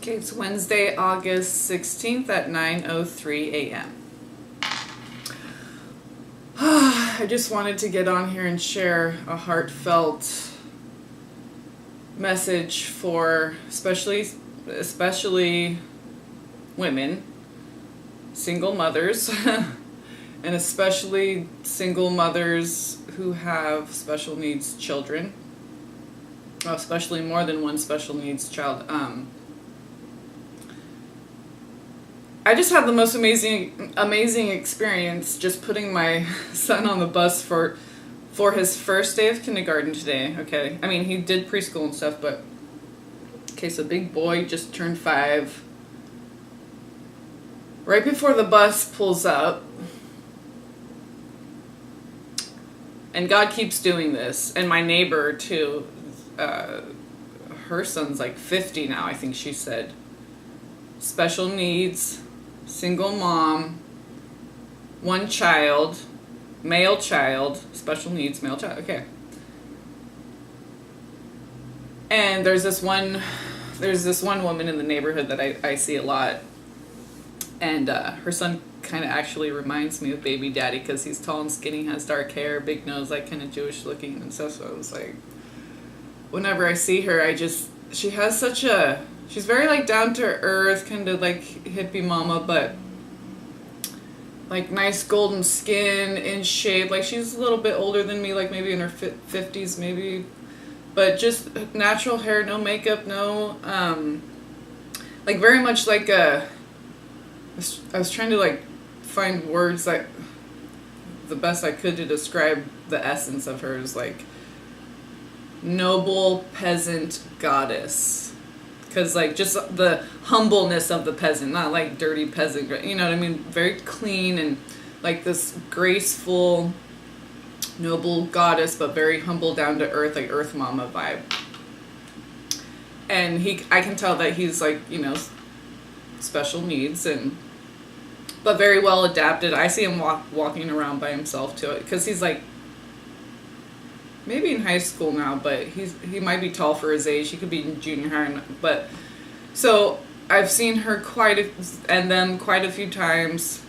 Okay, it's Wednesday, August 16th at 9:03 a.m. I just wanted to get on here and share a heartfelt message for especially women, single mothers, and especially single mothers who have special needs children, especially more than one special needs child. I just had the most amazing experience just putting my son on the bus for his first day of kindergarten today. Okay, I mean, he did preschool and stuff, but okay, so big boy just turned 5. Right before the bus pulls up, and God keeps doing this, and my neighbor too, her son's like 50 now, I think she said. Special needs, single mom, one child, male child, special needs, male child, okay. And there's this one woman in the neighborhood that I see a lot, and her son kind of actually reminds me of baby daddy because he's tall and skinny, has dark hair, big nose, like kind of Jewish looking and stuff. So I was like, whenever I see her, she's very like down to earth, kind of like hippie mama, but like nice golden skin, in shape. Like she's a little bit older than me, like maybe in her 50s maybe, but just natural hair, no makeup, no like very much like I was trying to like find words like the best I could to describe the essence of her is like noble peasant goddess. Because, like, just the humbleness of the peasant, not like dirty peasant, you know what I mean? Very clean and like this graceful, noble goddess, but very humble, down to earth, like earth mama vibe. And I can tell that he's like, you know, special needs, but very well adapted. I see him walking around by himself too, because he's like, maybe in high school now, but he might be tall for his age. He could be in junior high, but so I've seen her quite a few times.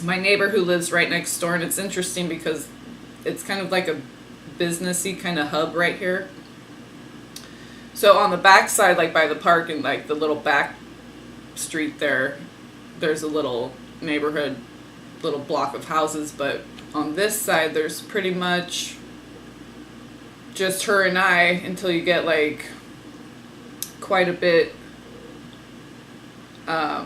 My neighbor who lives right next door, and it's interesting because it's kind of like a businessy kind of hub right here. So on the back side, like by the park and like the little back street there's a little neighborhood, little block of houses, but on this side there's pretty much just her and I until you get like quite a bit, I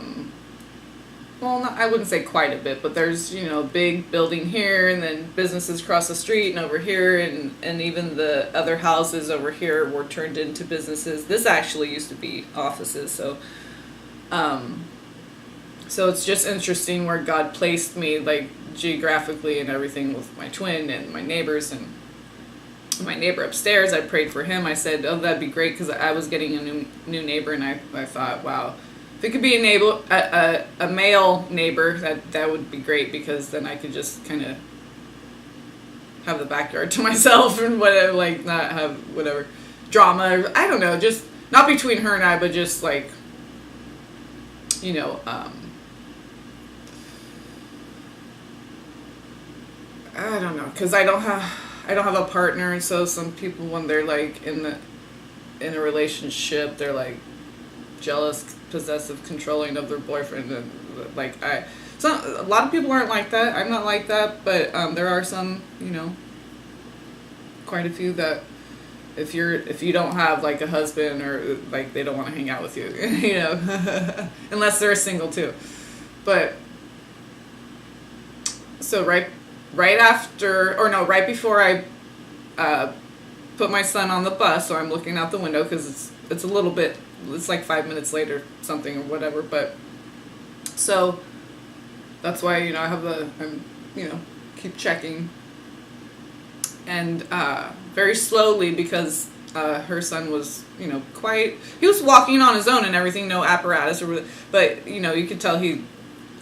wouldn't say quite a bit, but there's, you know, big building here and then businesses across the street and over here, and even the other houses over here were turned into businesses. This actually used to be offices, so it's just interesting where God placed me like geographically and everything with my twin and my neighbors. And my neighbor upstairs, I prayed for him. I said, oh, that'd be great, because I was getting a new neighbor, and I thought, wow, if it could be a male neighbor, that would be great, because then I could just kind of have the backyard to myself and whatever, like not have whatever drama. I don't know, just not between her and I, but just like, you know, I don't know, because I don't have a partner, and so some people, when they're like in a relationship, they're like jealous, possessive, controlling of their boyfriend, and like a lot of people aren't like that. I'm not like that, but there are some, you know, quite a few that if you don't have like a husband, or like they don't want to hang out with you, you know, unless they're single too. But so right before I put my son on the bus, so I'm looking out the window because it's a little bit, it's like 5 minutes later something or whatever, but so that's why, you know, I'm you know, keep checking, and very slowly, because her son was, you know, he was walking on his own and everything, no apparatus, but you know, you could tell he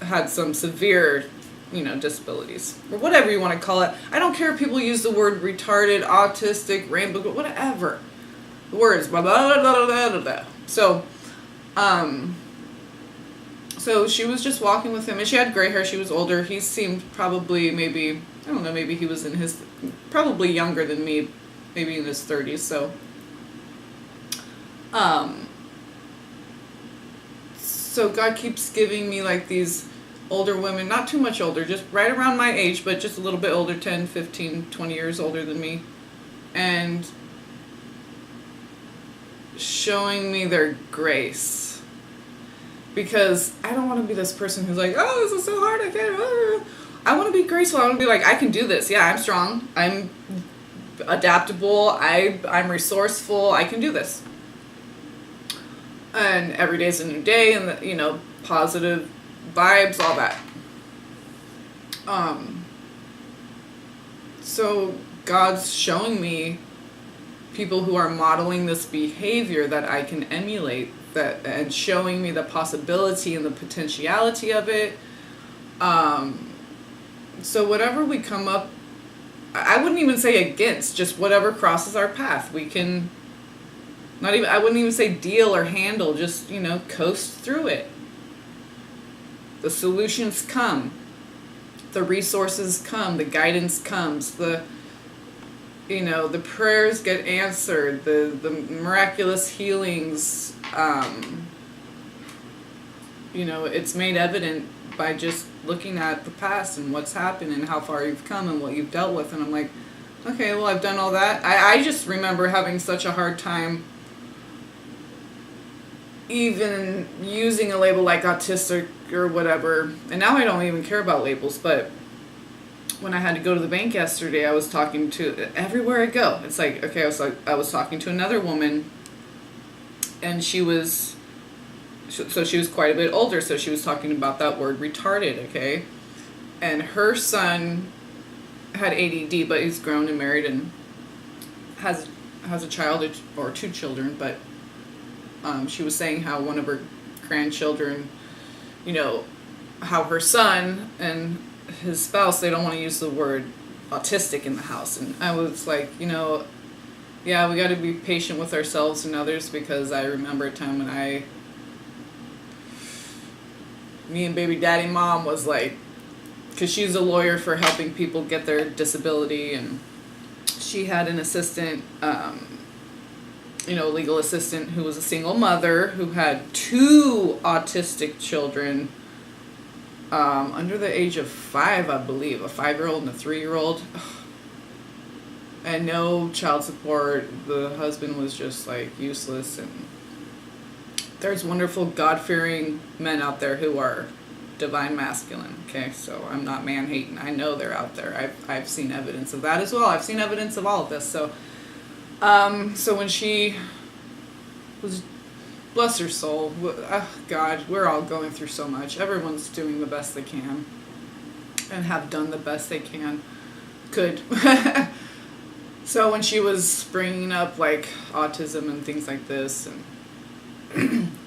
had some severe, you know, disabilities, or whatever you want to call it. I don't care if people use the word retarded, autistic, rainbow, whatever. The words, blah, blah, blah, blah, blah, blah. So, So she was just walking with him, and she had gray hair. She was older. He seemed probably maybe, I don't know, maybe he was in his, probably younger than me, maybe in his 30s. So God keeps giving me like these older women, not too much older, just right around my age, but just a little bit older, 10, 15, 20 years older than me. And showing me their grace. Because I don't want to be this person who's like, oh, this is so hard, I can't. I want to be graceful. I want to be like, I can do this. Yeah, I'm strong. I'm adaptable. I'm resourceful. I can do this. And every day's a new day, and you know, positive vibes, all that. So God's showing me people who are modeling this behavior that I can emulate, that, and showing me the possibility and the potentiality of it. So whatever we come up, I wouldn't even say against, just whatever crosses our path, we can not even, I wouldn't even say deal or handle, just, you know, coast through it. The solutions come, the resources come, the guidance comes, the, you know, the prayers get answered, the miraculous healings, you know, it's made evident by just looking at the past and what's happened and how far you've come and what you've dealt with. And I'm like, okay, well, I've done all that. I just remember having such a hard time even using a label like autistic or whatever. And now I don't even care about labels, but when I had to go to the bank yesterday, I was talking to, everywhere I go, it's like, okay, I was talking to another woman, and she was quite a bit older, so she was talking about that word retarded, okay? And her son had ADD, but he's grown and married and has a child or two children, but she was saying how one of her grandchildren, you know, how her son and his spouse, they don't want to use the word autistic in the house. And I was like, you know, yeah, we got to be patient with ourselves and others, because I remember a time when me and baby daddy mom was like, because she's a lawyer for helping people get their disability, and she had an assistant, you know, legal assistant who was a single mother who had two autistic children under the age of 5, I believe, a 5-year-old and a 3-year-old, and no child support. The husband was just like useless, and there's wonderful God-fearing men out there who are divine masculine, okay? So I'm not man-hating. I know they're out there. I've seen evidence of that as well. I've seen evidence of all of this. So so when she was, bless her soul, God, we're all going through so much. Everyone's doing the best they can and have done the best they could. So when she was bringing up like autism and things like this, and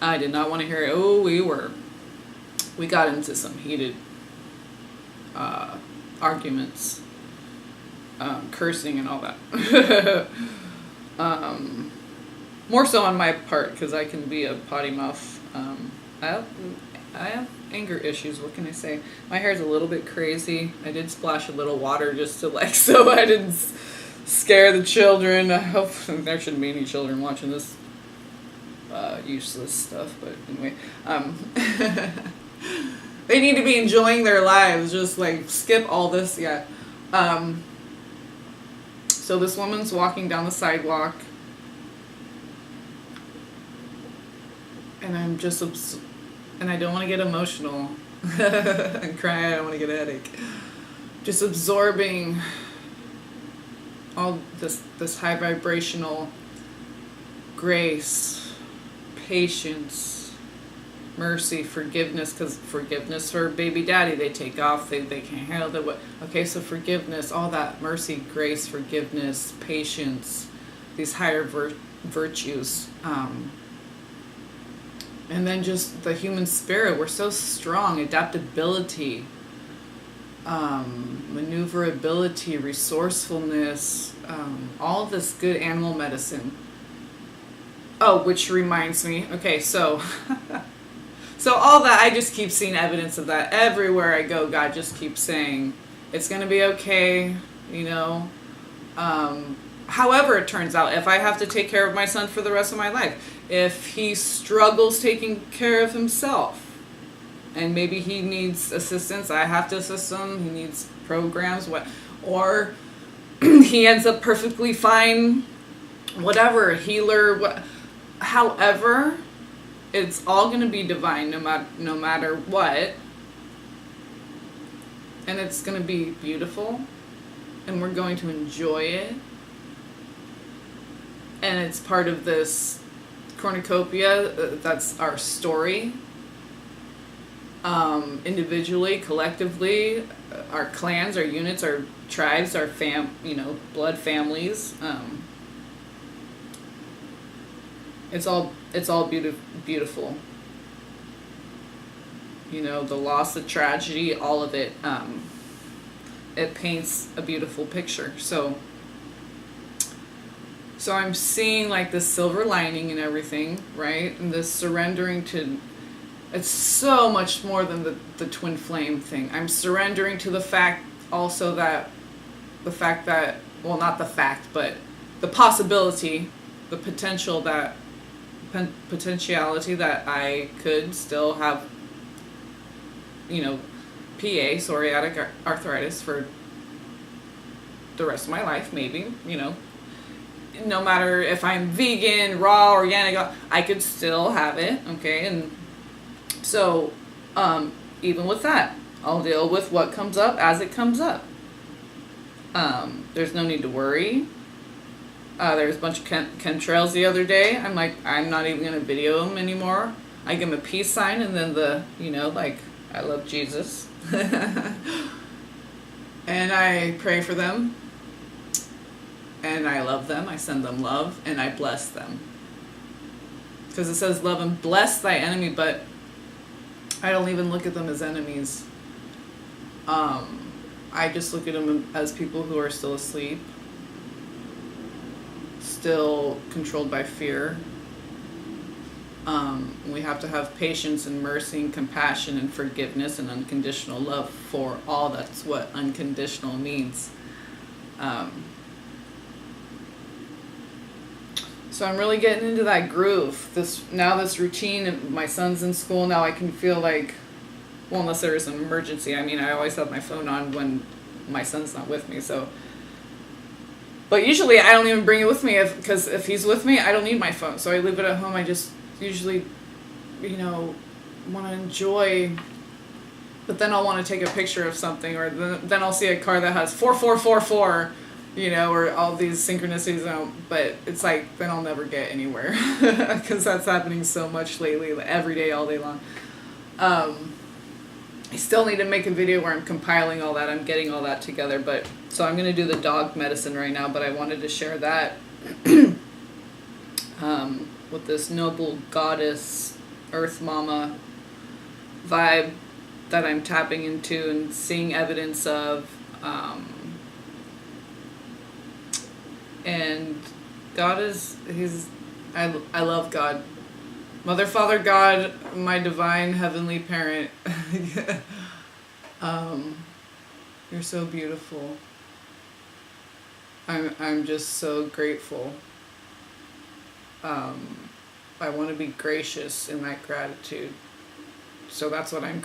I did not want to hear it. Oh, we got into some heated arguments, cursing and all that. More so on my part, because I can be a potty mouth. I have anger issues. What can I say? My hair's a little bit crazy. I did splash a little water just to like, so I didn't scare the children. I hope there shouldn't be any children watching this useless stuff, but anyway, they need to be enjoying their lives. Just like skip all this, yeah. So this woman's walking down the sidewalk, and I'm just and I don't want to get emotional and cry. I don't want to get a headache. Just absorbing all this high vibrational grace, patience, mercy, forgiveness, because forgiveness for baby daddy, they take off, they can't handle it. Okay, so forgiveness, all that, mercy, grace, forgiveness, patience, these higher virtues, and then just the human spirit. We're so strong. Adaptability, maneuverability, resourcefulness, all of this good animal medicine. Oh, which reminds me. Okay, so so all that, I just keep seeing evidence of that everywhere I go. God just keeps saying it's going to be okay, you know. However it turns out, if I have to take care of my son for the rest of my life, if he struggles taking care of himself, and maybe he needs assistance, I have to assist him. He needs programs, or he ends up perfectly fine, whatever, healer, however, it's all going to be divine, no matter what, and it's going to be beautiful, and we're going to enjoy it, and it's part of this cornucopia. That's our story. Individually, collectively, our clans, our units, our tribes, our blood families. It's all beautiful. You know, the loss, the tragedy, all of it. It paints a beautiful picture. So I'm seeing like this silver lining and everything, right? And this surrendering to. It's so much more than the twin flame thing. I'm surrendering to the fact also that, well, not the fact, but the possibility, the potentiality that I could still have, you know, PA, psoriatic arthritis, for the rest of my life, maybe, you know. No matter if I'm vegan, raw, organic, I could still have it, okay? And so, even with that, I'll deal with what comes up as it comes up. There's no need to worry. There's a bunch of chemtrails the other day. I'm like, I'm not even going to video them anymore. I give them a peace sign, and then I love Jesus. And I pray for them. And I love them. I send them love, and I bless them. Because it says, love and bless thy enemy, but I don't even look at them as enemies. I just look at them as people who are still asleep, still controlled by fear. We have to have patience and mercy and compassion and forgiveness and unconditional love for all. That's what unconditional means. So I'm really getting into that groove. This routine, and my son's in school now, I can feel like, well, unless there is an emergency. I mean, I always have my phone on when my son's not with me. So, but usually I don't even bring it with me because if he's with me, I don't need my phone. So I leave it at home. I just usually, want to enjoy. But then I'll want to take a picture of something, or then I'll see a car that has 4444. Or all these synchronicities, but it's like, then I'll never get anywhere, because that's happening so much lately, every day, all day long. I still need to make a video where I'm compiling all that, I'm getting all that together, so I'm going to do the dog medicine right now, but I wanted to share that with this noble goddess, earth mama vibe that I'm tapping into and seeing evidence of. And God I love God. Mother, Father, God, my divine heavenly parent. You're so beautiful. I'm just so grateful. I want to be gracious in that gratitude. So that's what I'm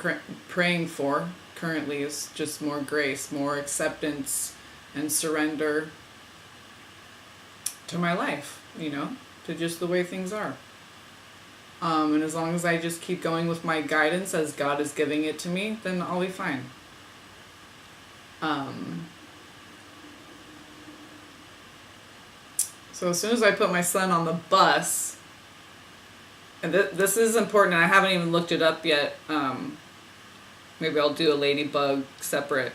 praying for currently, is just more grace, more acceptance and surrender to my life, to just the way things are. And as long as I just keep going with my guidance as God is giving it to me, then I'll be fine. So as soon as I put my son on the bus, and this is important, and I haven't even looked it up yet. Maybe I'll do a ladybug separate.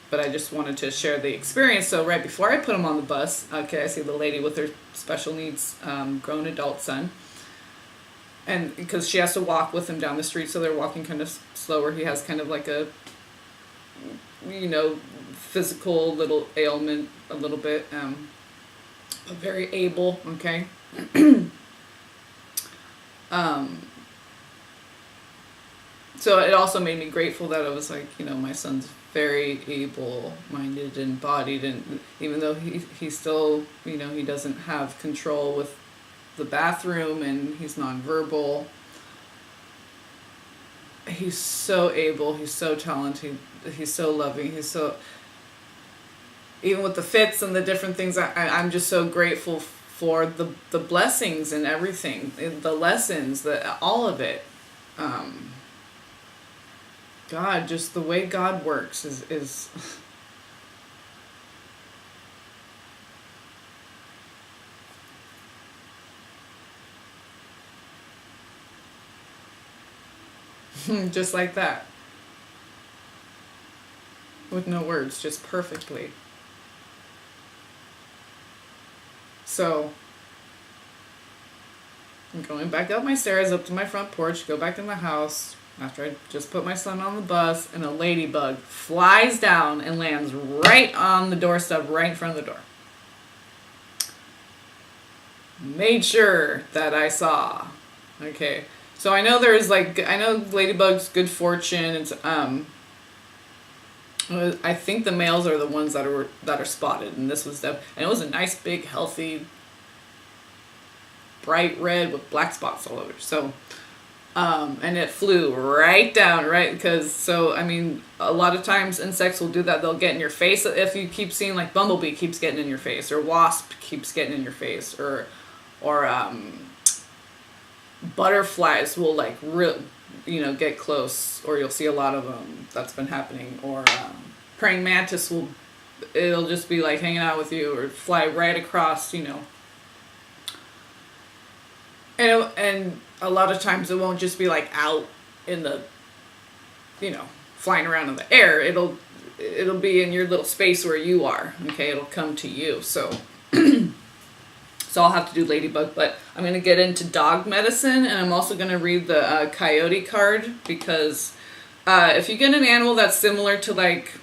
But I just wanted to share the experience. So right before I put him on the bus, okay, I see the lady with her special needs grown adult son. And because she has to walk with him down the street, so they're walking kind of slower. He has kind of like a, physical little ailment a little bit, but very able, okay? So it also made me grateful that I was like, my son's very able-minded and bodied, and even though he still, he doesn't have control with the bathroom and he's nonverbal, he's so able, he's so talented, he's so loving, he's so, even with the fits and the different things, I'm just so grateful for the blessings and everything, the lessons, all of it. God, just the way God works is just like that. With no words, just perfectly. So, I'm going back up my stairs, up to my front porch, go back to my house, after I just put my son on the bus, and a ladybug flies down and lands right on the doorstep, right in front of the door. Made sure that I saw. Okay. So I know ladybugs, good fortune. It's I think the males are the ones that are spotted, and this was and it was a nice big healthy bright red with black spots all over. So and it flew right down, right? Because, a lot of times insects will do that. They'll get in your face. If you keep seeing, like, bumblebee keeps getting in your face, or wasp keeps getting in your face, or butterflies will, like, get close, or you'll see a lot of them. That's been happening. Or praying mantis it'll just be, like, hanging out with you, or fly right across, And a lot of times it won't just be like out in the, flying around in the air. It'll be in your little space where you are. Okay, it'll come to you. So, so I'll have to do ladybug, but I'm going to get into dog medicine, and I'm also going to read the Coyote card, because if you get an animal that's similar to like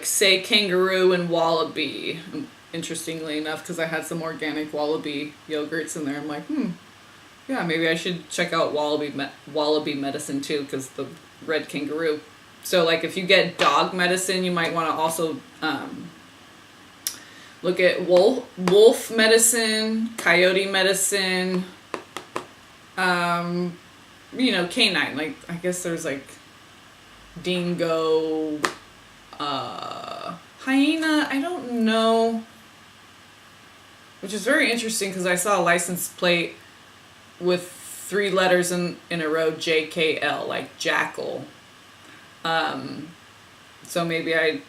say kangaroo and wallaby. Interestingly enough, because I had some organic wallaby yogurts in there, I'm like, yeah, maybe I should check out wallaby medicine too, because the red kangaroo. So, like, if you get dog medicine, you might want to also look at wolf medicine, coyote medicine, canine. Like, I guess there's like dingo, hyena. I don't know. Which is very interesting, because I saw a license plate with 3 letters in a row, JKL, like jackal. So maybe I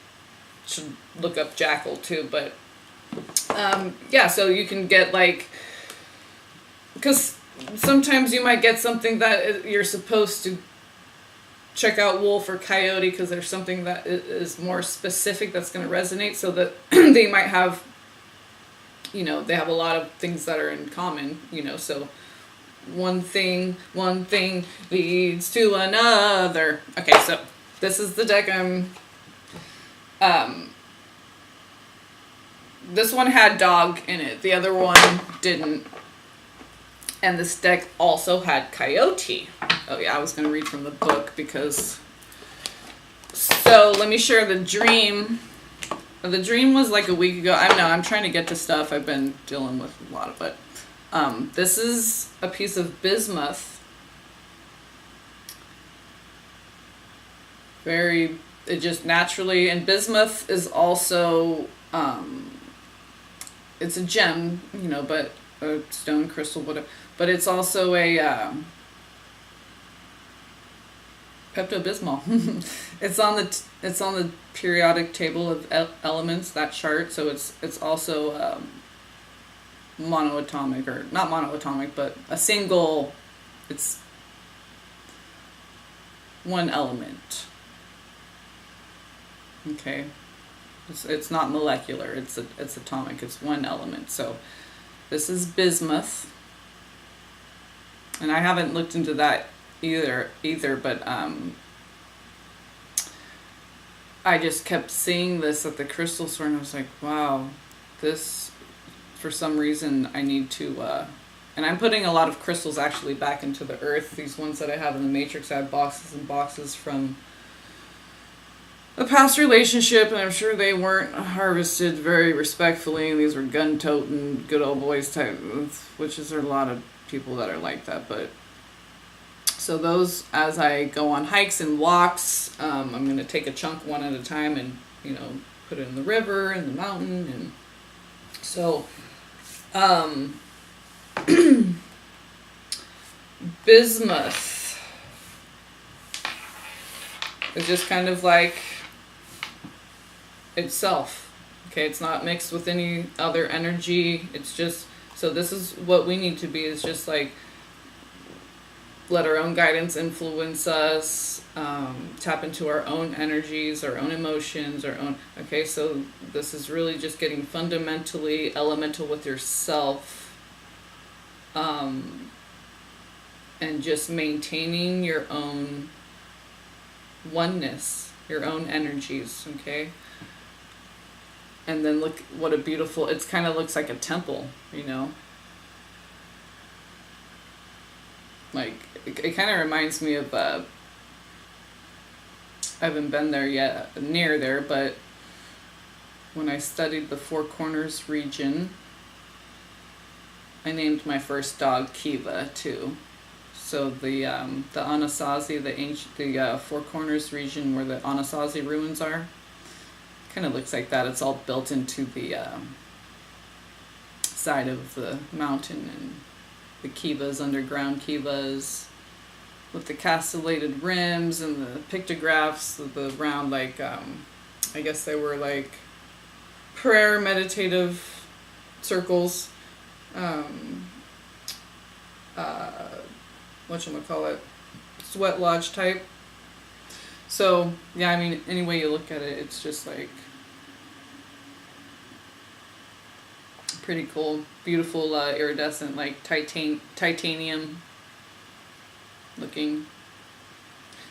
should look up jackal too, but yeah, so you can get, like, because sometimes you might get something that you're supposed to check out wolf or coyote, because there's something that is more specific that's going to resonate, so that they might have, they have a lot of things that are in common, so one thing leads to another. Okay, so this is the deck this one had dog in it, the other one didn't, and this deck also had coyote. Oh yeah, I was going to read from the book, because, so let me share the dream. The dream was like a week ago. I'm trying to get to stuff. I've been dealing with a lot of it. This is a piece of bismuth. It just naturally, and bismuth is also, it's a gem, but a stone, crystal, whatever. But it's also a Pepto-Bismol. It's on the periodic table of elements, that chart. So it's also monoatomic, or not monoatomic, but a single. It's one element. Okay, it's not molecular. It's atomic. It's one element. So this is bismuth, and I haven't looked into that either, but I just kept seeing this at the crystal store, and I was like, wow, this for some reason I need to, and I'm putting a lot of crystals actually back into the earth. These ones that I have in the matrix, I have boxes and boxes from a past relationship, and I'm sure they weren't harvested very respectfully. These were gun-toting, good old boys type, which is there are a lot of people that are like that. But so those, as I go on hikes and walks, I'm going to take a chunk one at a time and, you know, put it in the river and the mountain. And so bismuth is just kind of like itself. Okay, it's not mixed with any other energy. It's just, so this is what we need to be, is just like let our own guidance influence us, tap into our own energies, our own emotions, our own, okay, so this is really just getting fundamentally elemental with yourself, and just maintaining your own oneness, your own energies, okay? And then look what a beautiful, it's kind of looks like a temple, you know? Like, it kind of reminds me of, I haven't been there yet, near there, but when I studied the Four Corners region, I named my first dog Kiva, too. So the Anasazi, the Four Corners region where the Anasazi ruins are, kind of looks like that. It's all built into the side of the mountain, and the kivas, underground kivas, with the castellated rims and the pictographs, the round, like, I guess they were like prayer meditative circles, whatchamacallit, sweat lodge type. So, yeah, I mean, any way you look at it, it's just like pretty cool, beautiful, iridescent, like titanium looking.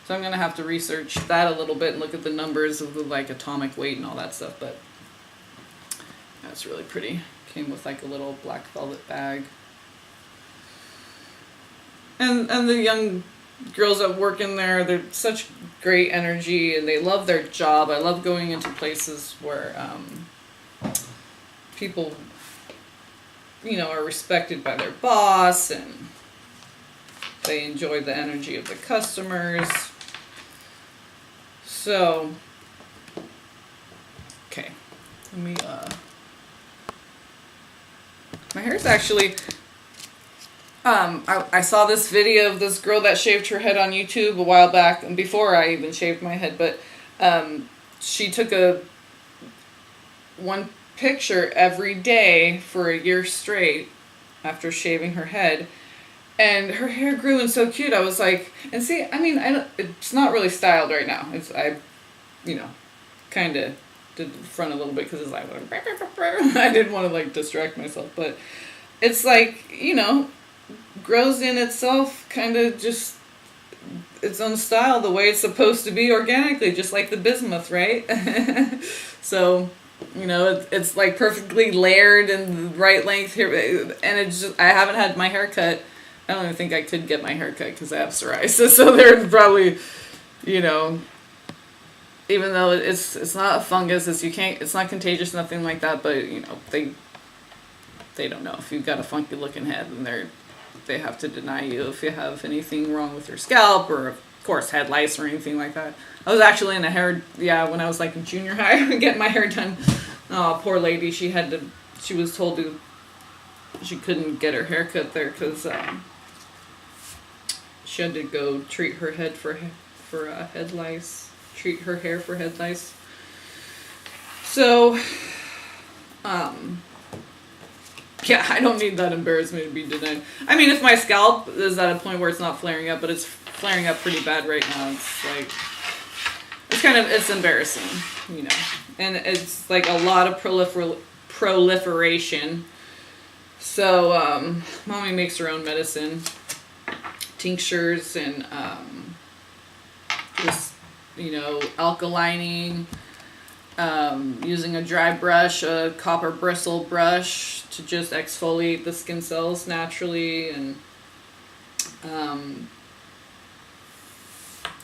So I'm gonna have to research that a little bit and look at the numbers of the like atomic weight and all that stuff, but that's really pretty. Came with like a little black velvet bag. And the young girls that work in there, they're such great energy and they love their job. I love going into places where people, you know, are respected by their boss and they enjoy the energy of the customers. So, okay, let me, my hair's actually, I saw this video of this girl that shaved her head on YouTube a while back, and before I even shaved my head, but she took one picture every day for a year straight after shaving her head, and her hair grew and so cute. I was like, and see, I mean, it's not really styled right now. I kind of did the front a little bit because it's like, I didn't want to like distract myself, but it's like, you know, grows in itself, kind of just its own style, the way it's supposed to be organically, just like the bismuth, right? So, you know, it's like perfectly layered and the right length here, and it's just, I haven't had my hair cut. I don't even think I could get my hair cut because I have psoriasis, so there's probably, you know, even though it's not a fungus, it's not contagious, nothing like that, but, you know, they don't know if you've got a funky looking head, and they have to deny you if you have anything wrong with your scalp, or of course head lice or anything like that. I was actually in when I was like in junior high getting my hair done. Oh, poor lady, she was told she couldn't get her hair cut there because she had to go treat her head for head lice, treat her hair for head lice. So, yeah, I don't need that embarrassment to be denied. I mean, if my scalp is at a point where it's not flaring up, but it's flaring up pretty bad right now, it's like, it's embarrassing, you know. And it's like a lot of proliferation. So, mommy makes her own medicine, tinctures, and, just, you know, alkalining, Using a dry brush, a copper bristle brush, to just exfoliate the skin cells naturally, and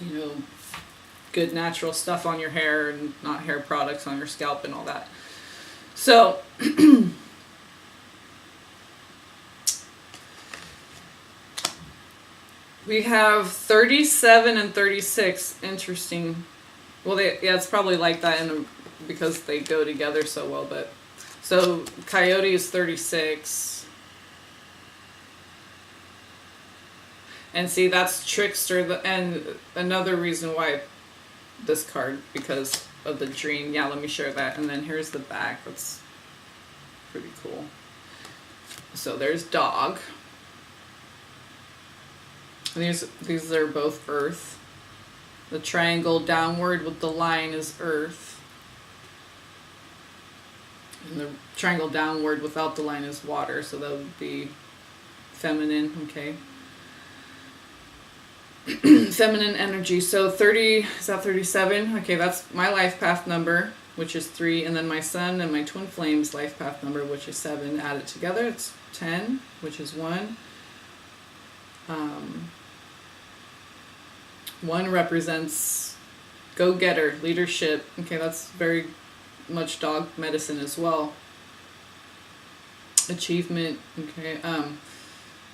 you know, good natural stuff on your hair and not hair products on your scalp and all that. So we have 37 and 36. Interesting. Well, it's probably like that because they go together so well. But so Coyote is 36. And see, that's Trickster, and another reason why this card, because of the dream. Yeah, let me share that. And then here's the back. That's pretty cool. So there's Dog. And these are both Earth. The triangle downward with the line is Earth. And the triangle downward without the line is Water. So that would be feminine, okay? Feminine energy. So 30, is that 37? Okay, that's my life path number, which is 3, and then my sun and my twin flames life path number, which is 7. Add it together, it's 10, which is 1. 1 represents go-getter, leadership. Okay, that's very much dog medicine as well. Achievement, okay.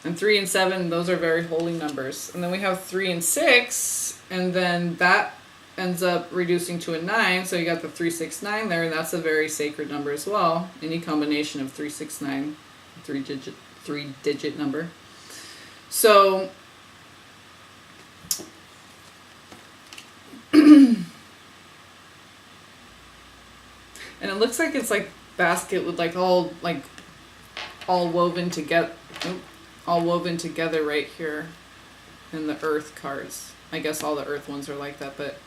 And 3 and 7, those are very holy numbers. And then we have 3 and 6, and then that ends up reducing to a 9. So you got the 3, 6, 9 there, and that's a very sacred number as well. Any combination of 3, 6, 9, three-digit number. So and it looks like it's like basket with like all woven together. All woven together right here in the Earth cards. I guess all the Earth ones are like that, but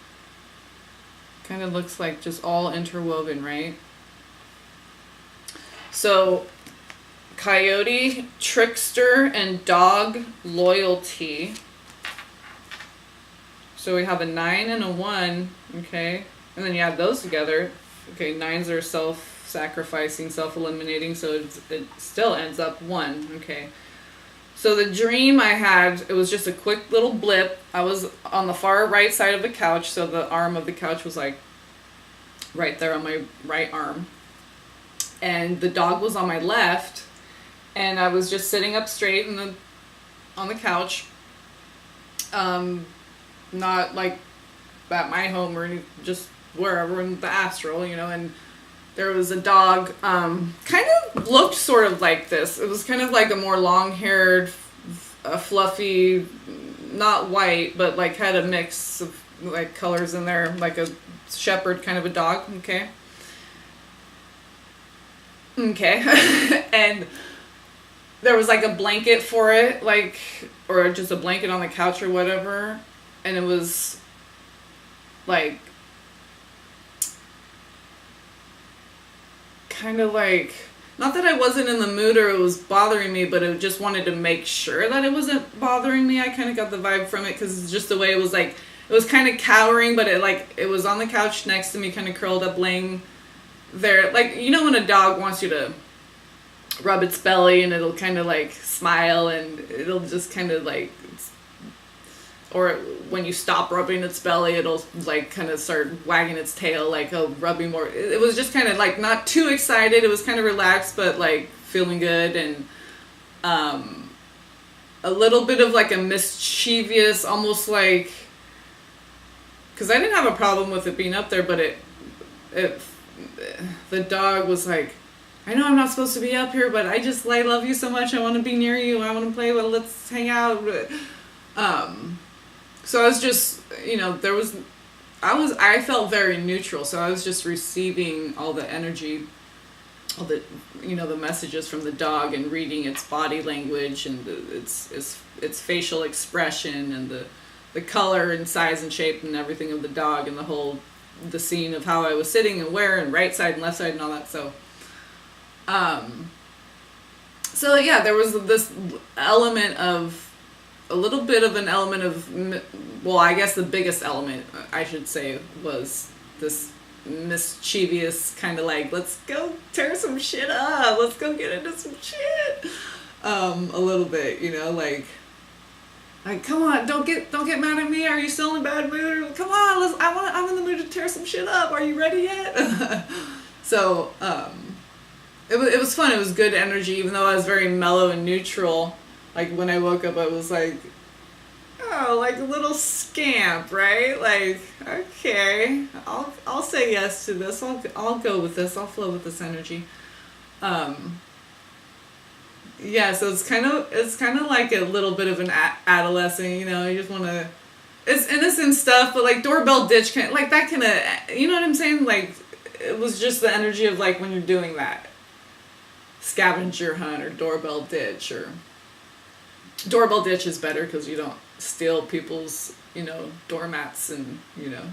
kind of looks like just all interwoven, right? So Coyote, Trickster, and Dog, Loyalty. So we have a 9 and a 1, okay? And then you add those together. Okay, 9s are self-sacrificing, self-eliminating, so it still ends up 1, okay? So the dream I had, it was just a quick little blip. I was on the far right side of the couch, so the arm of the couch was like right there on my right arm. And the dog was on my left, and I was just sitting up straight on the couch. Not like at my home or just wherever in the astral, you know, and there was a dog, kind of looked sort of like this. It was kind of like a more long-haired, fluffy, not white, but like had a mix of like colors in there, like a shepherd kind of a dog, okay? Okay. And there was like a blanket for it, like, or just a blanket on the couch or whatever, and it was like kind of like, not that I wasn't in the mood or it was bothering me, but it just wanted to make sure that it wasn't bothering me. I kind of got the vibe from it because it's just the way it was, like, it was kind of cowering, but it was on the couch next to me, kind of curled up, laying there. Like, you know when a dog wants you to rub its belly and it'll kind of like smile and it'll just kind of like, or when you stop rubbing its belly, it'll like kind of start wagging its tail, like, oh, rubbing more. It was just kind of like not too excited. It was kind of relaxed, but like feeling good, and a little bit of like a mischievous, almost like, because I didn't have a problem with it being up there, but the dog was like, I know I'm not supposed to be up here, but I love you so much. I want to be near you. I want to play. Well, let's hang out. So I was just, you know, I felt very neutral. So I was just receiving all the energy, all the, you know, the messages from the dog, and reading its body language and its facial expression, and the color and size and shape and everything of the dog, and the scene of how I was sitting and where, and right side and left side and all that. So yeah, there was this element of, a little bit of an element of, well, I guess the biggest element, I should say, was this mischievous, kind of like, let's go tear some shit up, let's go get into some shit, a little bit, you know, like come on, don't get mad at me, are you still in a bad mood, come on, I'm in the mood to tear some shit up, are you ready yet? So it was fun, it was good energy, even though I was very mellow and neutral. Like when I woke up I was like, oh, like a little scamp, right? Like, okay, I'll say yes to this. I'll go with this. I'll flow with this energy. Yeah. So it's kind of like a little bit of an adolescent. You know, you just want to. It's innocent stuff, but like doorbell ditch kind, like that kind of. You know what I'm saying? Like, it was just the energy of like when you're doing that scavenger hunt or doorbell ditch or. Doorbell ditch is better because you don't steal people's, you know, doormats and, you know,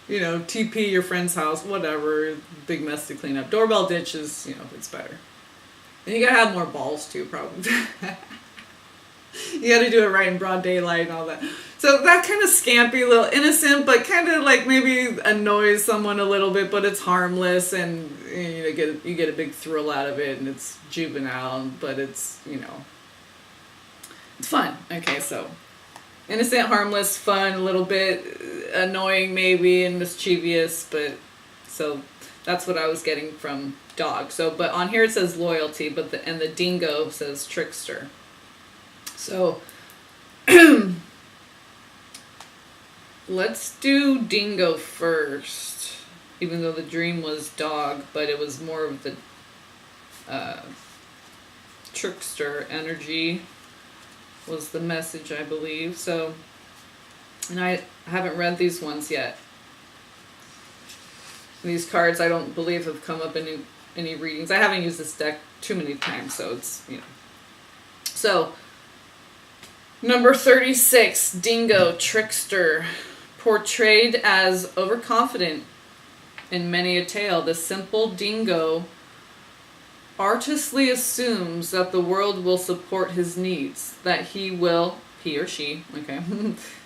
you know, TP your friend's house, whatever, big mess to clean up. Doorbell ditch is, you know, it's better. And you gotta have more balls too, probably. You gotta do it right in broad daylight and all that. So that kind of scampy, little innocent, but kind of like maybe annoys someone a little bit, but it's harmless and you get a big thrill out of it and it's juvenile, but it's, you know, it's fun. Okay, so innocent, harmless, fun, a little bit annoying maybe and mischievous, but so that's what I was getting from dog. So, but on here it says loyalty, but the dingo says trickster. So let's do dingo first, even though the dream was dog, but it was more of the trickster energy was the message, I believe. So, and I haven't read these ones yet. These cards I don't believe have come up in any readings. I haven't used this deck too many times, so it's, you know. So, number 36, Dingo, Trickster. Portrayed as overconfident in many a tale, the simple dingo artistly assumes that the world will support his needs, that he or she, okay,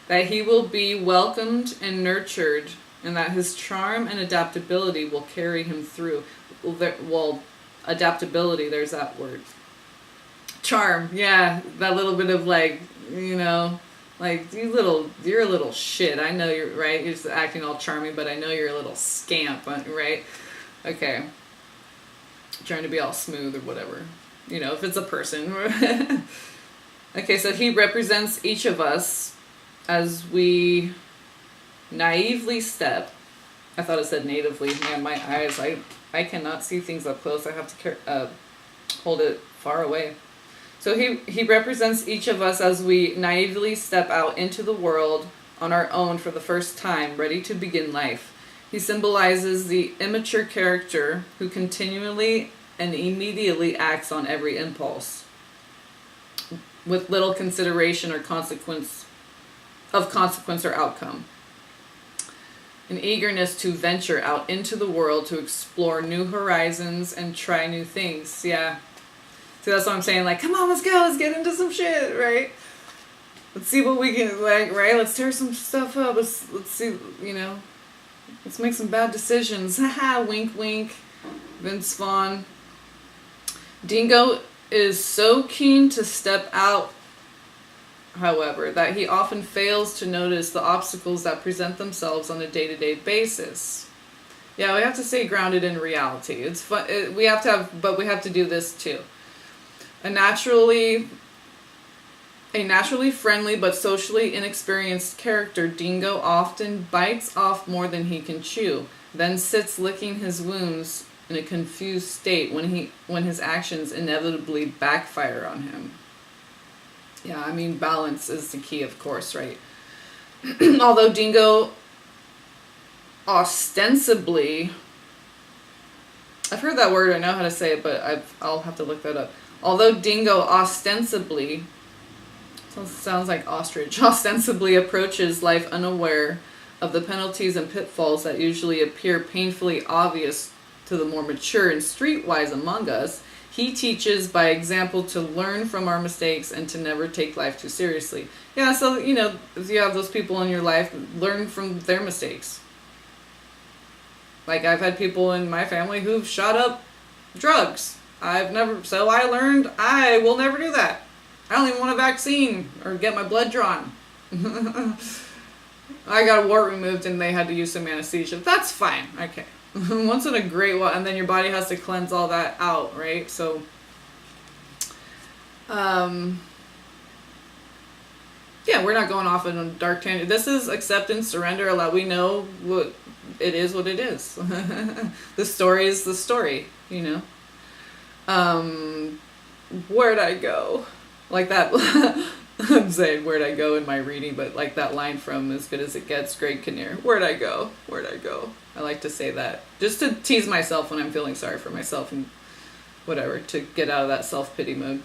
that he will be welcomed and nurtured, and that his charm and adaptability will carry him through. Well, adaptability, there's that word. Charm, yeah, that little bit of like, you know, like, you're a little shit. I know you're, right? You're just acting all charming, but I know you're a little scamp, right? Okay. Trying to be all smooth or whatever. You know, if it's a person. Okay, so he represents each of us as we naively step. I thought it said natively. Man, my eyes, I cannot see things up close. I have to hold it far away. So he represents each of us as we naively step out into the world on our own for the first time, ready to begin life. He symbolizes the immature character who continually and immediately acts on every impulse, with little consideration or consequence or outcome. An eagerness to venture out into the world to explore new horizons and try new things. Yeah. So that's what I'm saying, like, come on, let's go, let's get into some shit, right? Let's see what we can, like, right? Let's tear some stuff up, let's see, you know, let's make some bad decisions. Haha, wink, wink, Vince Vaughn. Dingo is so keen to step out, however, that he often fails to notice the obstacles that present themselves on a day-to-day basis. Yeah, we have to stay grounded in reality. It's fun, but we have to do this too. A naturally friendly but socially inexperienced character, Dingo often bites off more than he can chew, then sits licking his wounds in a confused state when his actions inevitably backfire on him. Yeah, I mean, balance is the key, of course, right? Although Dingo ostensibly, I've heard that word, I know how to say it, but I'll have to look that up. Although Dingo ostensibly, sounds like ostrich, ostensibly approaches life unaware of the penalties and pitfalls that usually appear painfully obvious to the more mature and streetwise among us, he teaches by example to learn from our mistakes and to never take life too seriously. Yeah, so, you know, if you have those people in your life, learn from their mistakes. Like, I've had people in my family who've shot up drugs. So I learned I will never do that. I don't even want a vaccine or get my blood drawn. I got a wart removed and they had to use some anesthesia. That's fine. Okay. Once in a great while, and then your body has to cleanse all that out, right? So, yeah, we're not going off on a dark tangent. This is acceptance, surrender, allow. We know what it is. The story is the story, you know. Where'd I go? Like that. I'm saying where'd I go in my reading, but like that line from As Good as It Gets, Greg Kinnear. Where'd I go? Where'd I go? I like to say that just to tease myself when I'm feeling sorry for myself and whatever, to get out of that self-pity mode.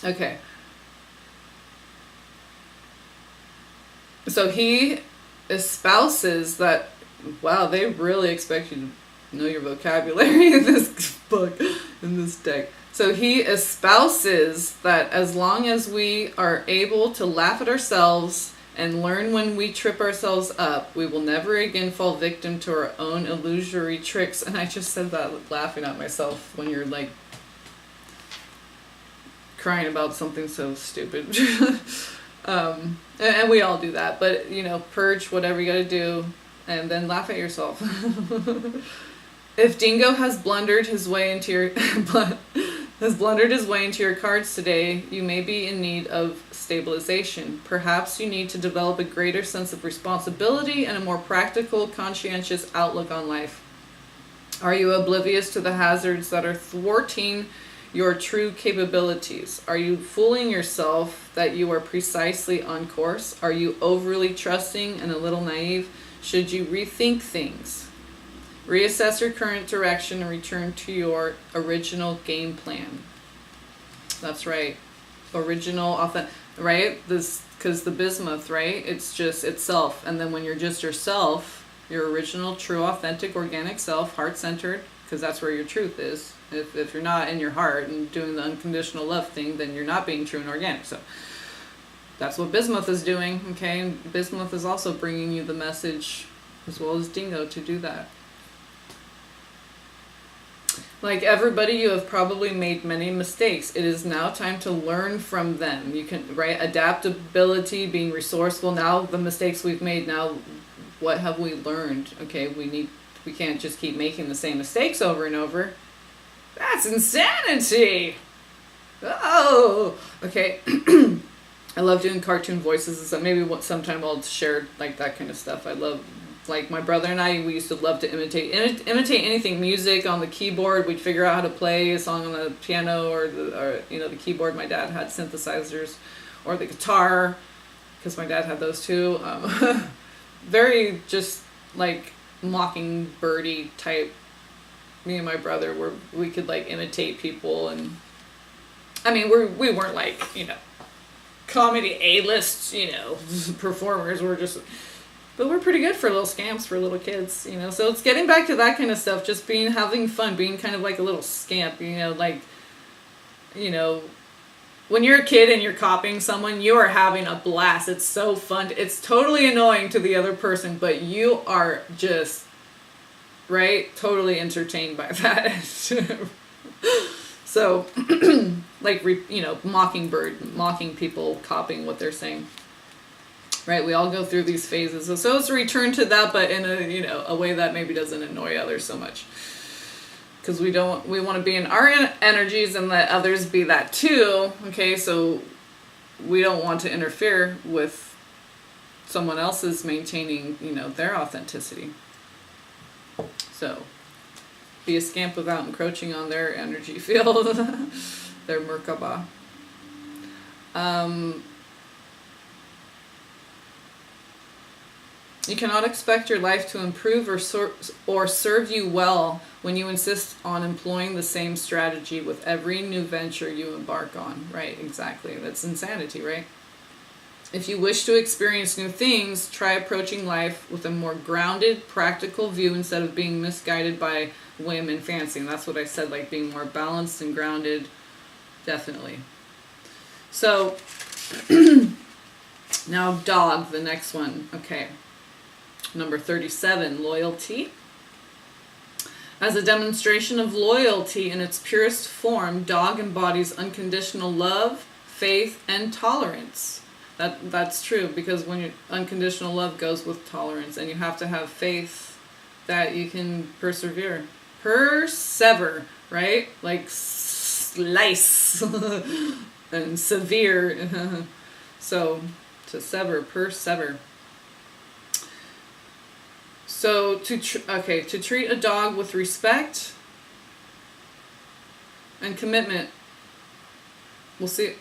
Okay. So he espouses that, wow, they really expect you to know your vocabulary in this book, in this deck. So he espouses that as long as we are able to laugh at ourselves and learn when we trip ourselves up, we will never again fall victim to our own illusory tricks. And I just said that laughing at myself when you're like crying about something so stupid. And we all do that, but you know, purge whatever you gotta do and then laugh at yourself. If Dingo has blundered his way into your cards today, you may be in need of stabilization. Perhaps you need to develop a greater sense of responsibility and a more practical, conscientious outlook on life. Are you oblivious to the hazards that are thwarting your true capabilities? Are you fooling yourself that you are precisely on course? Are you overly trusting and a little naive? Should you rethink things? Reassess your current direction and return to your original game plan. That's right. Original, authentic, right? This, because the bismuth, right? It's just itself. And then when you're just yourself, your original, true, authentic, organic self, heart-centered, because that's where your truth is. If you're not in your heart and doing the unconditional love thing, then you're not being true and organic. So that's what bismuth is doing, okay? And bismuth is also bringing you the message, as well as Dingo, to do that. Like everybody, you have probably made many mistakes. It is now time to learn from them. You can, right? Adaptability, being resourceful. Now the mistakes we've made, now what have we learned? Okay, we can't just keep making the same mistakes over and over. That's insanity. Oh, okay. I love doing cartoon voices and stuff. Maybe sometime I'll share like that kind of stuff. I love, like my brother and I, we used to love to imitate anything, music on the keyboard. We'd figure out how to play a song on the piano or the keyboard. My dad had synthesizers, or the guitar, because my dad had those too. Very just like mockingbirdy type. Me and my brother we could like imitate people, and I mean we weren't like, comedy A-list, performers. But we're pretty good for little scamps, for little kids, So it's getting back to that kind of stuff, just having fun, being kind of like a little scamp, when you're a kid and you're copying someone, you are having a blast. It's so fun. It's totally annoying to the other person, but you are just, right, totally entertained by that. So, like, mockingbird, mocking people, copying what they're saying. Right, we all go through these phases. So it's a return to that, but in a way that maybe doesn't annoy others so much. Because we want to be in our energies and let others be that too. Okay, so we don't want to interfere with someone else's maintaining, their authenticity. So be a scamp without encroaching on their energy field, their Merkaba. You cannot expect your life to improve or serve you well when you insist on employing the same strategy with every new venture you embark on. Right, exactly. That's insanity, right? If you wish to experience new things, try approaching life with a more grounded, practical view instead of being misguided by whim and fancy. And that's what I said, like being more balanced and grounded. Definitely. So, now dog, the next one. Okay. Number 37, loyalty. As a demonstration of loyalty in its purest form, dog embodies unconditional love, faith, and tolerance. That's true, because when unconditional love goes with tolerance, and you have to have faith that you can persevere. Persever, right? Like slice and severe. So to sever, persever. So to treat a dog with respect and commitment. We'll see.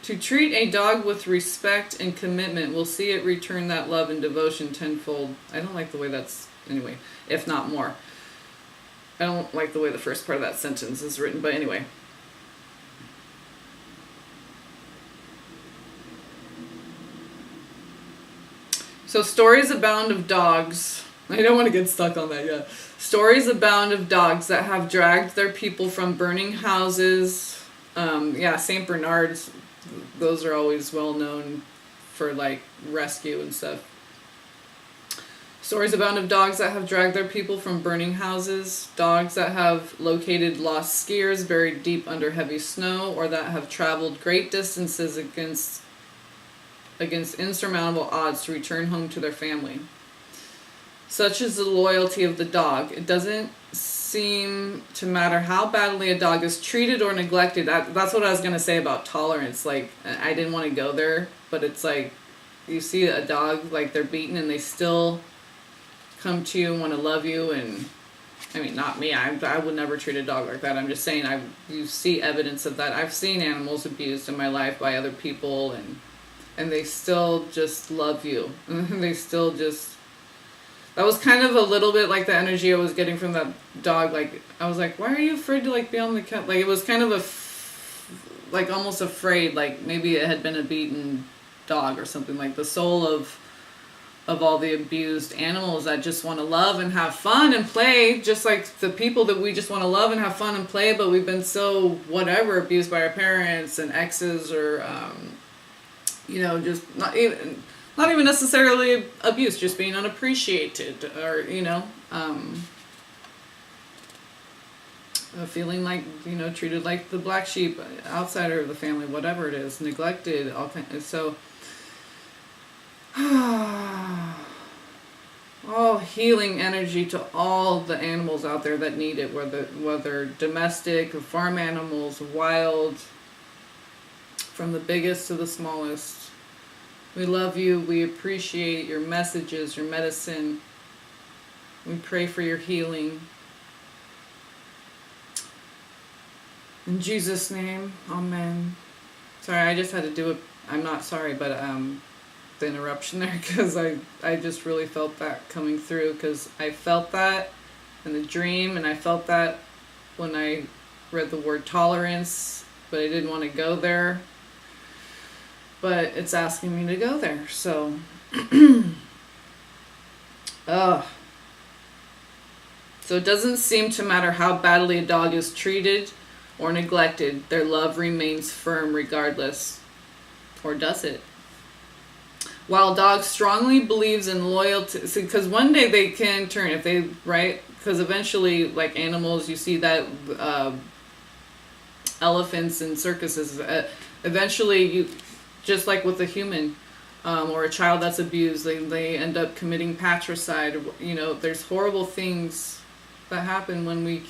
To treat a dog with respect and commitment, we'll see it return that love and devotion tenfold. I don't like the way that's, anyway, if not more. I don't like the way the first part of that sentence is written, but anyway. So stories abound of dogs. I don't want to get stuck on that yet. Stories abound of dogs that have dragged their people from burning houses. St. Bernards, those are always well known for like rescue and stuff. Stories abound of dogs that have dragged their people from burning houses, dogs that have located lost skiers buried deep under heavy snow, or that have traveled great distances against insurmountable odds to return home to their family. Such is the loyalty of the dog. It doesn't seem to matter how badly a dog is treated or neglected. That's what I was going to say about tolerance. Like, I didn't want to go there, but it's like, you see a dog, like, they're beaten and they still come to you and want to love you. And I mean, not me, I would never treat a dog like that. I'm just saying, you see evidence of that. I've seen animals abused in my life by other people, and they still just love you. They still just, that was kind of a little bit like the energy I was getting from that dog. Like, I was like, why are you afraid to like be on the couch? Like, it was kind of like almost afraid, like maybe it had been a beaten dog or something. Like the soul of all the abused animals that just want to love and have fun and play, just like the people that we just want to love and have fun and play, but we've been so whatever abused by our parents and exes, or just not even necessarily abuse, just being unappreciated, or feeling like treated like the black sheep, outsider of the family, whatever it is, neglected, all kinds. So all healing energy to all the animals out there that need it, whether domestic or farm animals, wild, from the biggest to the smallest. We love you. We appreciate your messages, your medicine. We pray for your healing. In Jesus' name, amen. Sorry, I just had to do it. I'm not sorry, but the interruption there, because I just really felt that coming through, because I felt that in the dream, and I felt that when I read the word tolerance, but I didn't want to go there. But it's asking me to go there, so so it doesn't seem to matter how badly a dog is treated or neglected, their love remains firm regardless. Or does it? While a dog strongly believes in loyalty, because one day they can turn, if they, right? Because eventually, like animals, you see that elephants in circuses, eventually you, just like with a human or a child that's abused, they end up committing patricide. There's horrible things that happen when we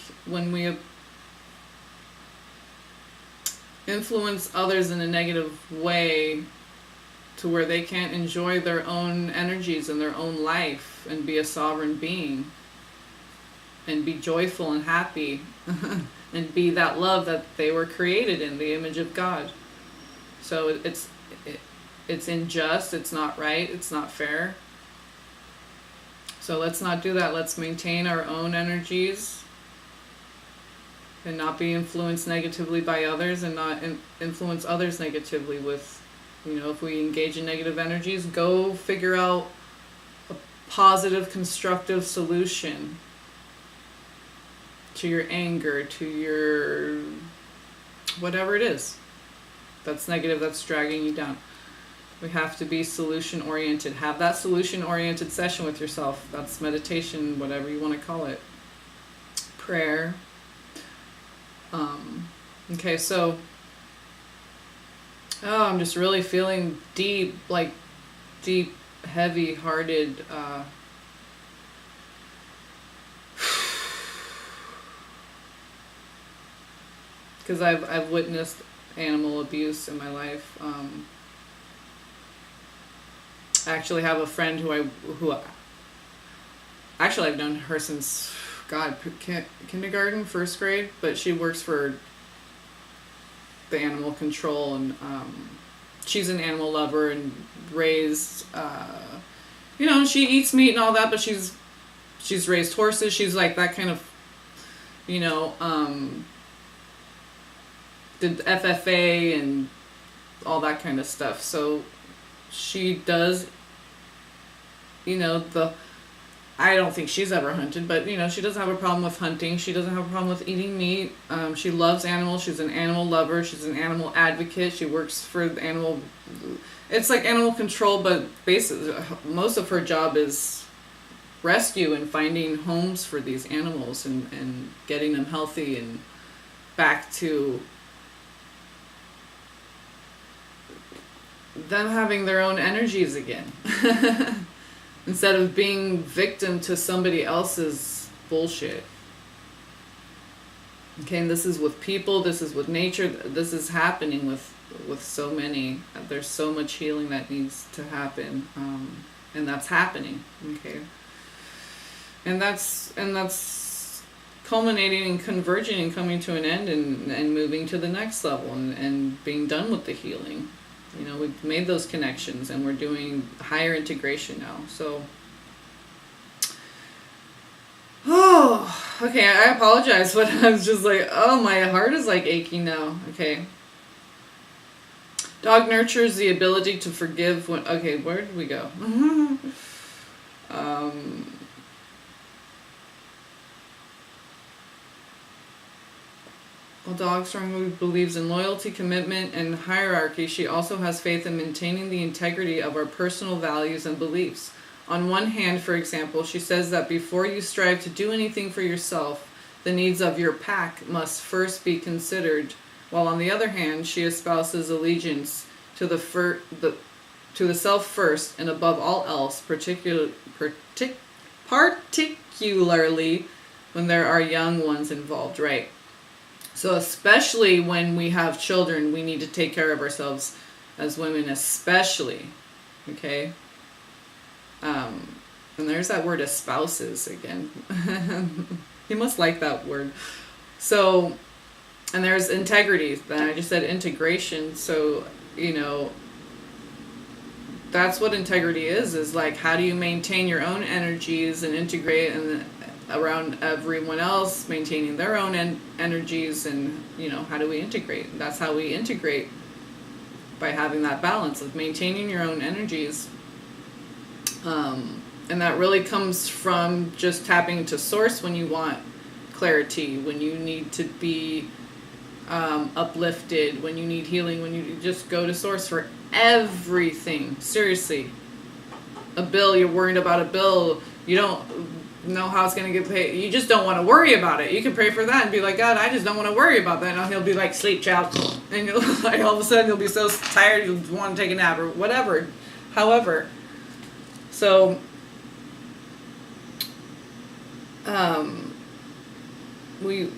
influence others in a negative way, to where they can't enjoy their own energies and their own life and be a sovereign being and be joyful and happy and be that love that they were created in, the image of God. So it's unjust, it's not right, it's not fair. So let's not do that. Let's maintain our own energies and not be influenced negatively by others, and not influence others negatively with, if we engage in negative energies, go figure out a positive, constructive solution to your anger, to your whatever it is that's negative, that's dragging you down. We have to be solution oriented. Have that solution oriented session with yourself. That's meditation, whatever you want to call it. prayer. Okay, so I'm just really feeling deep, heavy-hearted. Because I've witnessed animal abuse in my life. I actually have a friend who actually I've known her since kindergarten, first grade, but she works for the animal control, and she's an animal lover and raised, she eats meat and all that, but she's raised horses. She's like that kind of, did FFA and all that kind of stuff. So she does, I don't think she's ever hunted, but she doesn't have a problem with hunting. She doesn't have a problem with eating meat. She loves animals. She's an animal lover. She's an animal advocate. She works for the animal. It's like animal control, but basically most of her job is rescue and finding homes for these animals and getting them healthy and back to them having their own energies again. Instead of being victim to somebody else's bullshit. Okay, and this is with people, this is with nature, this is happening with so many. There's so much healing that needs to happen, and that's happening. Okay, and that's culminating and converging and coming to an end and moving to the next level and being done with the healing. We've made those connections and we're doing higher integration now. So, okay, I apologize, but I was just like, my heart is like aching now. Okay. Dog nurtures the ability to forgive when, okay, where did we go? While dog strongly believes in loyalty, commitment, and hierarchy, she also has faith in maintaining the integrity of our personal values and beliefs. On one hand, for example, she says that before you strive to do anything for yourself, the needs of your pack must first be considered, while on the other hand, she espouses allegiance to the self first and above all else, particularly when there are young ones involved, right? So especially when we have children, we need to take care of ourselves as women, especially, okay? And there's that word espouses again. You must like that word. So, and there's integrity. Then I just said integration. So, that's what integrity is like, how do you maintain your own energies and integrate and around everyone else maintaining their own energies, and how do we integrate? That's how we integrate, by having that balance of maintaining your own energies, and that really comes from just tapping to source when you want clarity, when you need to be uplifted, when you need healing, when you just go to source for everything. Seriously, a bill, you're worried about a bill, you don't know how it's going to get paid, you just don't want to worry about it. You can pray for that and be like, God, I just don't want to worry about that, and he'll be like, sleep, child, and you'll like, all of a sudden you'll be so tired you'll want to take a nap or whatever. However, so we,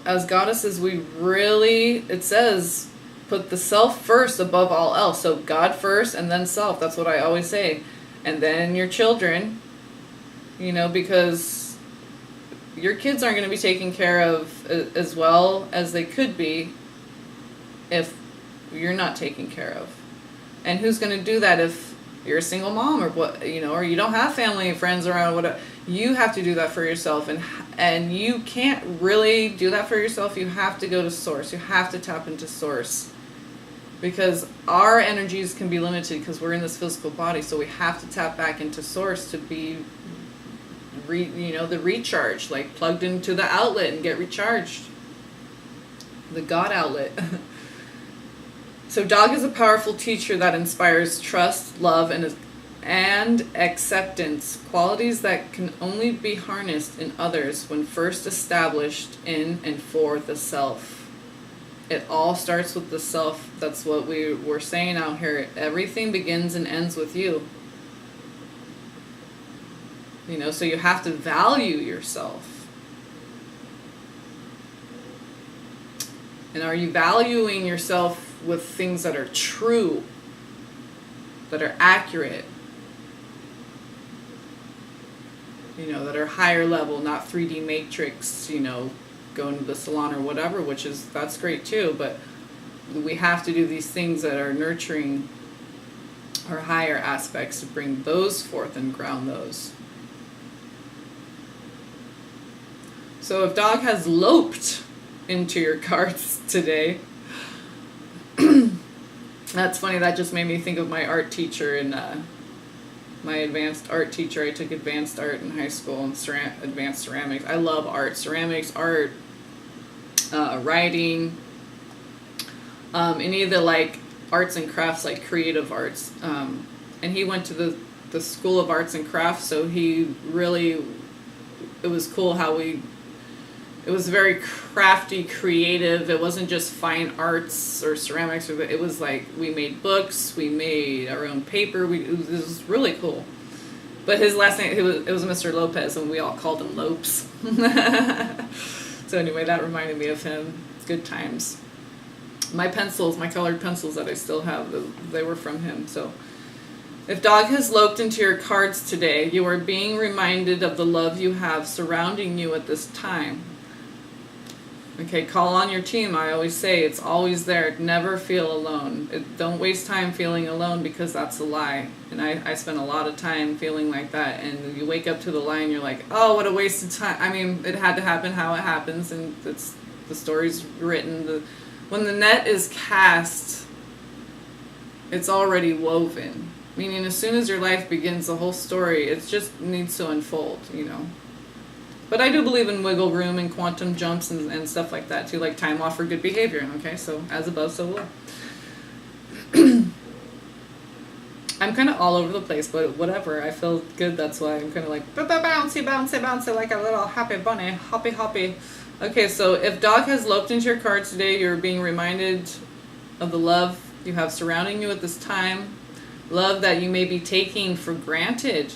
as goddesses, we really, it says, put the self first above all else. So God first and then self. That's what I always say. And then your children, because your kids aren't going to be taken care of as well as they could be if you're not taken care of. And who's going to do that if you're a single mom or what, or you don't have family and friends around, whatever. You have to do that for yourself, and you can't really do that for yourself. You have to go to source. You have to tap into source, because our energies can be limited because we're in this physical body. So we have to tap back into source to be the recharge, like plugged into the outlet and get recharged, the God outlet. So dog is a powerful teacher that inspires trust, love, and and acceptance, qualities that can only be harnessed in others when first established in and for the self. It all starts with the self. That's what we were saying out here. Everything begins and ends with you. So you have to value yourself. And are you valuing yourself with things that are true, that are accurate, that are higher level, not 3D matrix, going to the salon or whatever, that's great too, but we have to do these things that are nurturing our higher aspects to bring those forth and ground those. So if dog has loped into your cards today, that's funny, that just made me think of my art teacher and my advanced art teacher. I took advanced art in high school and advanced ceramics. I love art, ceramics, art, writing, any of the arts and crafts, like creative arts. And he went to the School of Arts and Crafts, so he really, it was cool how it was very crafty, creative. It wasn't just fine arts or ceramics. It was we made books, we made our own paper. It was really cool. But his last name, it was Mr. Lopez, and we all called him Lopes. So anyway, that reminded me of him. Good times. My pencils, my colored pencils that I still have, they were from him. So if dog has loped into your cards today, you are being reminded of the love you have surrounding you at this time. Okay, call on your team. I always say it's always there. Never feel alone. Don't waste time feeling alone, because that's a lie. And I spent a lot of time feeling like that. And you wake up to the lie and you're like, oh, what a waste of time. I mean, it had to happen how it happens, and the story's written. When the net is cast, it's already woven. Meaning as soon as your life begins, the whole story, it just needs to unfold, But I do believe in wiggle room and quantum jumps and stuff like that too, like time off for good behavior. Okay, so as above, so below. I'm kind of all over the place, but whatever. I feel good. That's why I'm kind of bouncy, bouncy, bouncy, like a little happy bunny, hoppy, hoppy. Okay, so if dog has loped into your cards today, you're being reminded of the love you have surrounding you at this time, love that you may be taking for granted,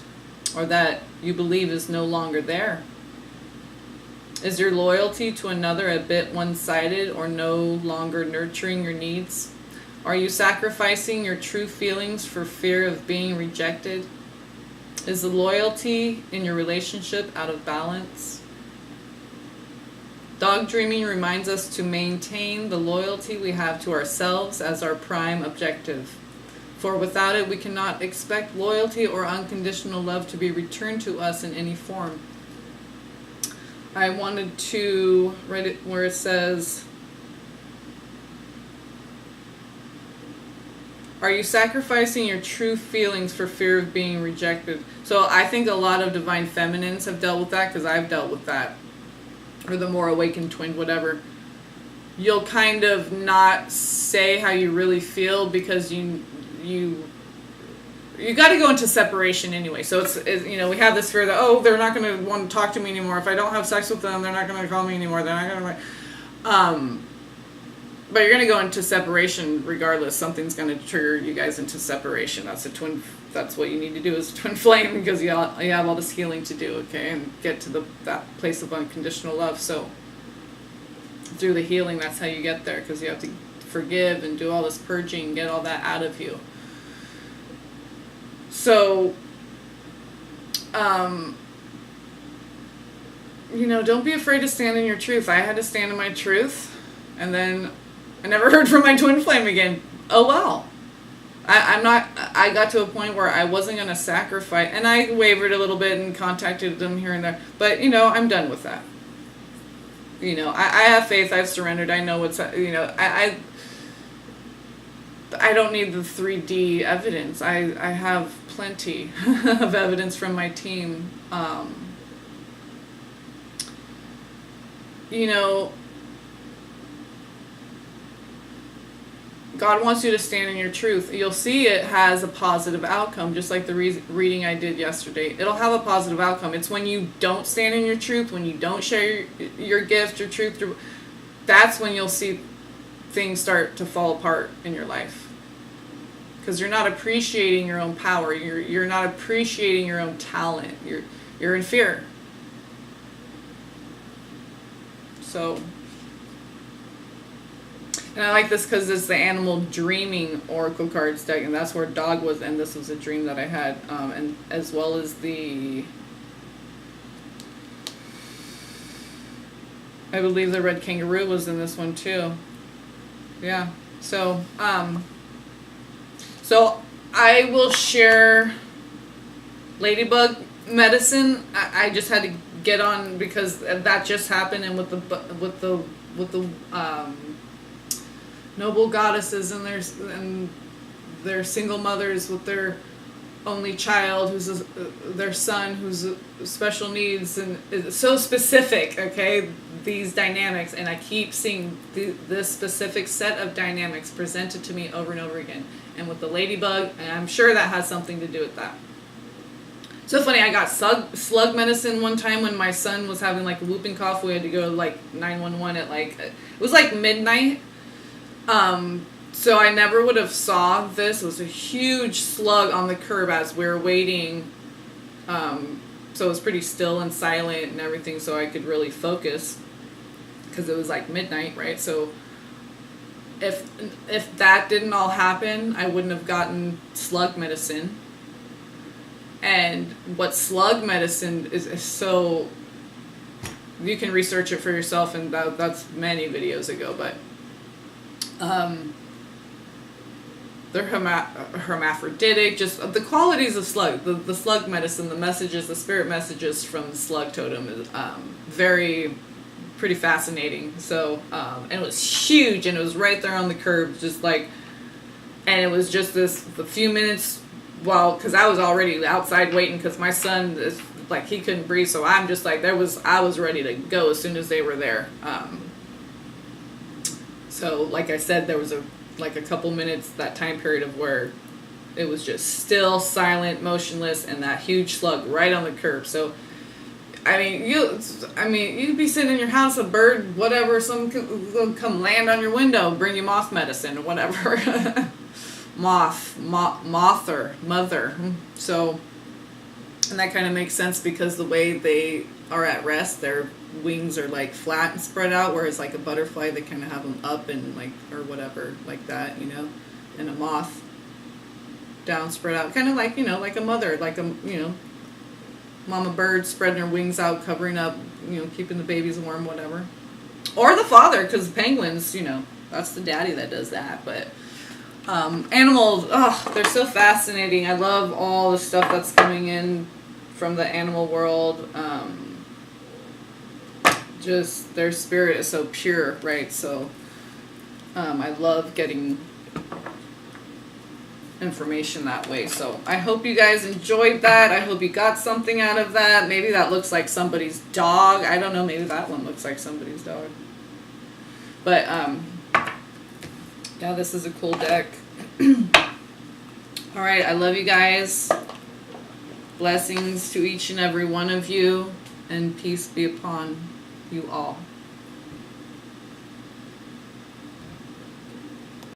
or that you believe is no longer there. Is your loyalty to another a bit one-sided or no longer nurturing your needs? Are you sacrificing your true feelings for fear of being rejected? Is the loyalty in your relationship out of balance? Dog dreaming reminds us to maintain the loyalty we have to ourselves as our prime objective. For without it, we cannot expect loyalty or unconditional love to be returned to us in any form. I wanted to write it where it says, are you sacrificing your true feelings for fear of being rejected? So I think a lot of divine feminines have dealt with that, because I've dealt with that. Or the more awakened twin, whatever. You'll kind of not say how you really feel, because you got to go into separation anyway. So it's we have this fear that, they're not going to want to talk to me anymore. If I don't have sex with them, they're not going to call me anymore. They're not going to. But you're going to go into separation regardless. Something's going to trigger you guys into separation. That's a twin. That's what you need to do as a twin flame, because you have all this healing to do. Okay, and get to that place of unconditional love. So through the healing, that's how you get there, because you have to forgive and do all this purging, get all that out of you. So, don't be afraid to stand in your truth. I had to stand in my truth, and then I never heard from my twin flame again. Oh well. I got to a point where I wasn't going to sacrifice, and I wavered a little bit and contacted them here and there, but I'm done with that. I have faith, I've surrendered, I know what's, I don't need the 3D evidence. I have plenty of evidence from my team. God wants you to stand in your truth. You'll see it has a positive outcome, just like the reading I did yesterday. It'll have a positive outcome. It's when you don't stand in your truth, when you don't share your gift, your truth, that's when you'll see things start to fall apart in your life. Because you're not appreciating your own power. You're not appreciating your own talent. You're in fear. So, and I like this because it's the animal dreaming oracle cards deck, and that's where dog was, and this was a dream that I had, and as well as I believe the red kangaroo was in this one too. Yeah. So, so I will share ladybug medicine. I just had to get on because that just happened, and with the noble goddesses and their single mothers with their only child who's their son who's special needs, and it's so specific. Okay, these dynamics, and I keep seeing this specific set of dynamics presented to me over and over again. And with the ladybug, and I'm sure that has something to do with that. So funny, I got slug medicine one time when my son was having like a whooping cough. We had to go to like 911 at like, it was like midnight. So I never would have saw this. It was a huge slug on the curb as we were waiting. So it was pretty still and silent and everything, so I could really focus because it was like midnight, right? So if that didn't all happen, I wouldn't have gotten slug medicine. And what slug medicine is so, you can research it for yourself, and that's many videos ago, but they're hermaphroditic, just the qualities of slug, the slug medicine, the messages, the spirit messages from the slug totem is pretty fascinating. So, and it was huge, and it was right there on the curb, just like, and it was just a few minutes, well, because I was already outside waiting, because my son is like, he couldn't breathe, so I'm just like, I was ready to go as soon as they were there. So, like I said, there was a couple minutes, that time period of where it was just still, silent, motionless, and that huge slug right on the curb. So, I mean, you'd be sitting in your house, a bird, whatever, some come land on your window, bring you moth medicine or whatever. Mother. So, and that kind of makes sense because the way they are at rest, their wings are like flat and spread out, whereas like a butterfly, they kind of have them up and like, or whatever, like that, you know, and a moth down, spread out, kind of like, you know, like a mother, like a, you know, mama bird spreading her wings out, covering up, you know, keeping the babies warm, whatever. Or the father, because penguins, you know, that's the daddy that does that. But animals, they're so fascinating. I love all the stuff that's coming in from the animal world. Just their spirit is so pure, right? So I love getting information that way. So I hope you guys enjoyed that. I hope you got something out of that. Maybe that looks like somebody's dog. I don't know. Maybe that one looks like somebody's dog. But yeah, this is a cool deck. All right, I love you guys. Blessings to each and every one of you, and peace be upon you all.